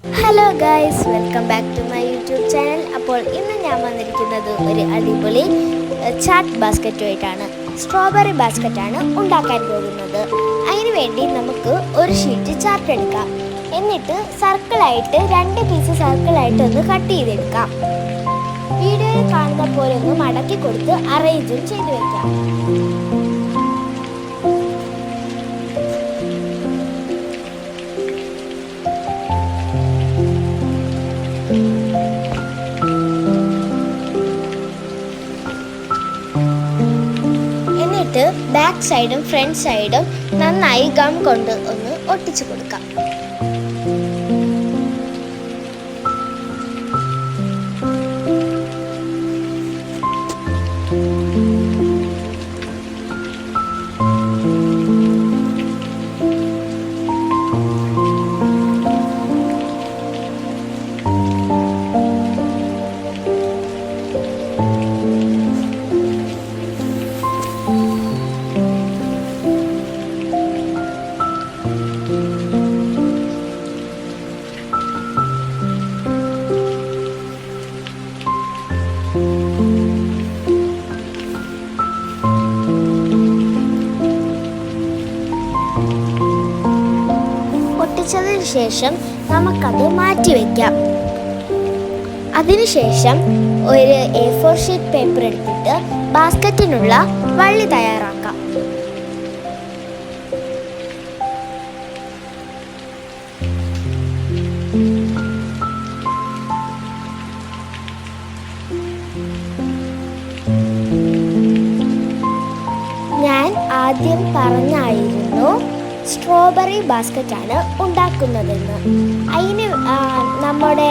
Hello guys, welcome back to my YouTube channel. അപ്പോൾ ഇന്ന് ഞാൻ വന്നിരിക്കുന്നത് ഒരു അടിപൊളി ചാറ്റ് ബാസ്ക്കറ്റുമായിട്ടാണ്. സ്ട്രോബെറി ബാസ്ക്കറ്റാണ് ഉണ്ടാക്കാൻ പോകുന്നത്. അതിന് വേണ്ടി നമുക്ക് ഒരു ഷീറ്റ് ചാർട്ട് എടുക്കാം. എന്നിട്ട് സർക്കിളായിട്ട് 2 പീസ് സർക്കിളായിട്ട് ഒന്ന് കട്ട് ചെയ്തെടുക്കാം. വീഡിയോയിൽ കാണുന്ന പോലെ ഒന്ന് മടക്കി കൊടുത്ത് അറേഞ്ചും ചെയ്ത് വെക്കാം. എന്നിട്ട് ബാക്ക് സൈഡും ഫ്രണ്ട് സൈഡും നന്നായി ഗം കൊണ്ട് ഒന്ന് ഒട്ടിച്ചു കൊടുക്കാം. ഒട്ടിച്ചതിന് ശേഷം നമുക്കത് മാറ്റി വയ്ക്കാം. അതിനുശേഷം ഒരു A4 ഷീറ്റ് പേപ്പർ എടുത്തിട്ട് ബാസ്ക്കറ്റിനുള്ള വള്ളി തയ്യാറാക്കാം. ഞാൻ ആദ്യം പറഞ്ഞായിരുന്നു സ്ട്രോബെറി ബാസ്ക്കറ്റാണ് ഉണ്ടാക്കുന്നതെന്ന്. അതിന് നമ്മുടെ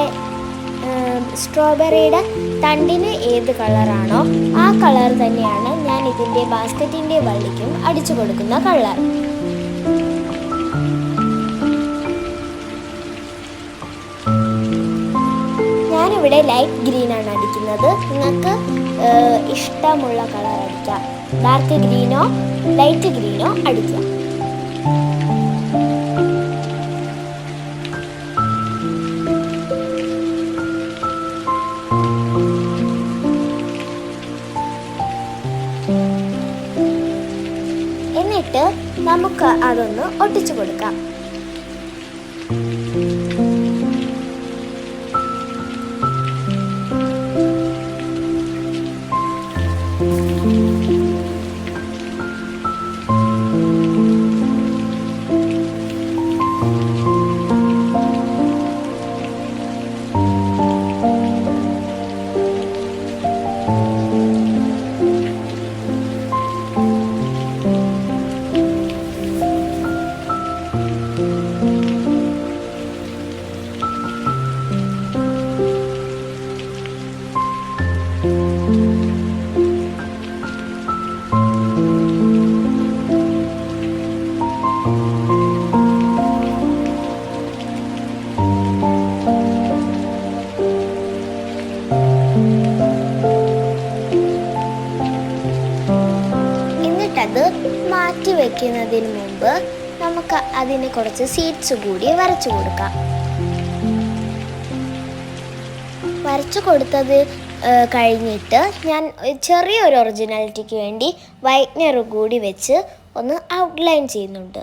സ്ട്രോബെറിയുടെ തണ്ടിന് ഏത് കളറാണോ ആ കളർ തന്നെയാണ് ഞാൻ ഇതിൻ്റെ ബാസ്ക്കറ്റിൻ്റെ വള്ളിക്കും അടിച്ചു കൊടുക്കുന്ന കളർ. ഞാനിവിടെ ലൈറ്റ് ഗ്രീനാണ് അടിക്കുന്നത്. നിങ്ങൾക്ക് ഇഷ്ടമുള്ള കളർ അടിക്കാം. ഡാർക്ക് ഗ്രീനോ ലൈറ്റ് ഗ്രീനോ അടിക്കാം. എന്നിട്ട് നമുക്ക് അതൊന്ന് ഒട്ടിച്ചു കൊടുക്കാം. അത് മാറ്റി വയ്ക്കുന്നതിന് മുമ്പ് നമുക്ക് അതിന് കുറച്ച് സീഡ്സ് കൂടി വരച്ചു കൊടുക്കാം. വരച്ചു കൊടുത്തത് കഴിഞ്ഞിട്ട് ഞാൻ ചെറിയൊരു ഒറിജിനാലിറ്റിക്ക് വേണ്ടി വൈറ്റ്നർ കൂടി വെച്ച് ഒന്ന് ഔട്ട്ലൈൻ ചെയ്യുന്നുണ്ട്.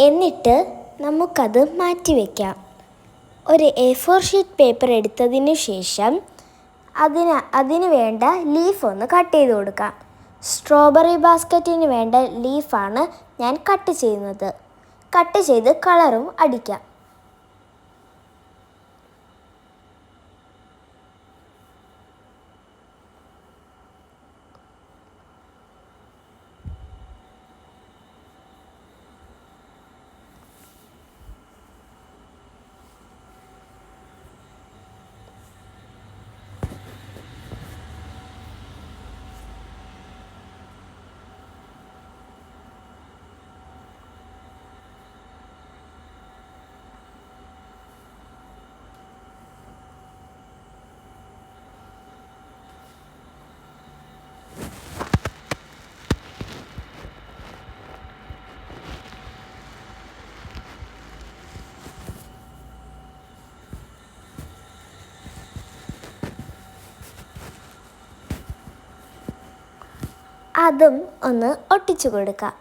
എന്നിട്ട് നമുക്കത് മാറ്റി വയ്ക്കാം. ഒരു A4 ഷീറ്റ് പേപ്പർ എടുത്തതിന് ശേഷം അതിന് വേണ്ട ലീഫ് ഒന്ന് കട്ട് ചെയ്ത് കൊടുക്കാം. സ്ട്രോബെറി ബാസ്ക്കറ്റിന് വേണ്ട ലീഫാണ് ഞാൻ കട്ട് ചെയ്യുന്നത്. കട്ട് ചെയ്ത് കളറും അടിക്കാം. അതും ഒന്ന് ഒട്ടിച്ചു കൊടുക്കാം.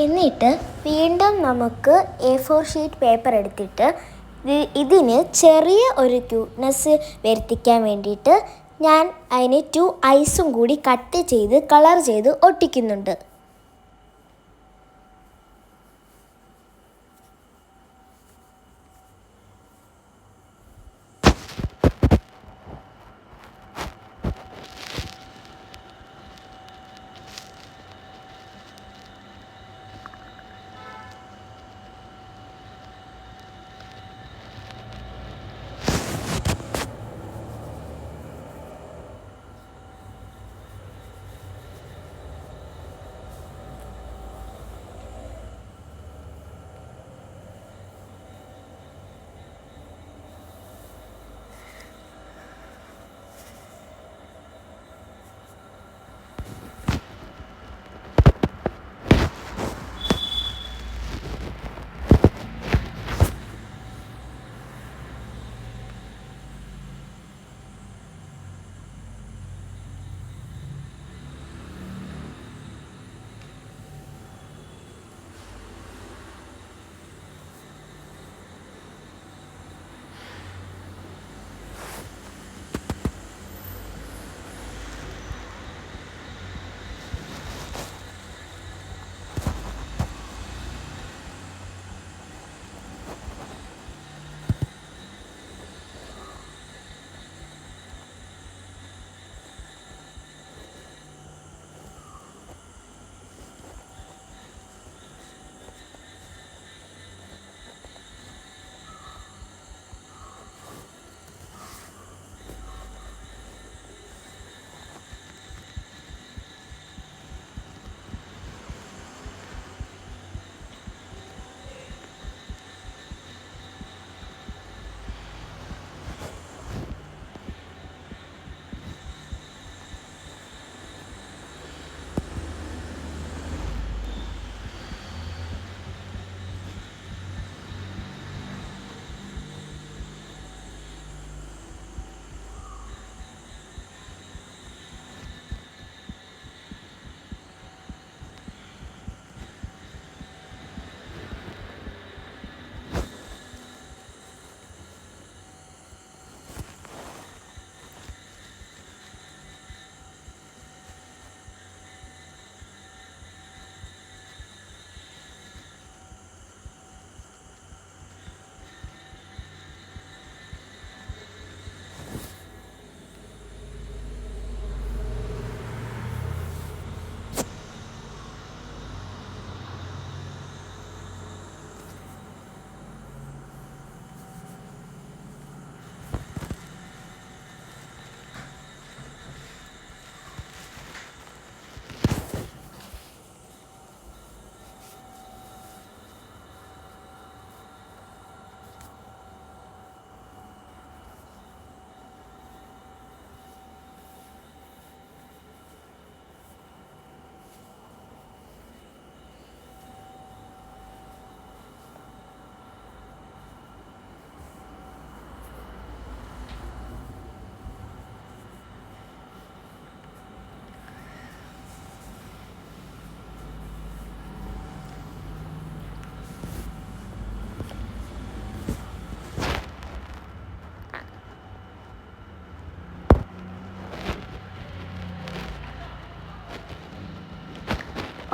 എന്നിട്ട് വീണ്ടും നമുക്ക് A4 ഷീറ്റ് പേപ്പർ എടുത്തിട്ട് ഇതിന് ചെറിയ ഒരു ക്യൂട്ട്നെസ് വരുത്തിക്കാൻ വേണ്ടിയിട്ട് ഞാൻ അതിന് 2 ഐസും കൂടി കട്ട് ചെയ്ത് കളർ ചെയ്ത് ഒട്ടിക്കുന്നുണ്ട്.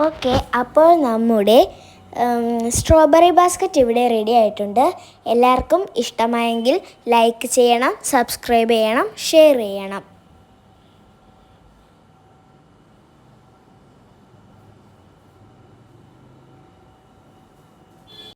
ഓക്കെ, അപ്പോൾ നമ്മുടെ സ്ട്രോബെറി ബാസ്ക്കറ്റ് ഇവിടെ റെഡി ആയിട്ടുണ്ട്. എല്ലാവർക്കും ഇഷ്ടമായെങ്കിൽ ലൈക്ക് ചെയ്യണം, സബ്സ്ക്രൈബ് ചെയ്യണം, ഷെയർ ചെയ്യണം.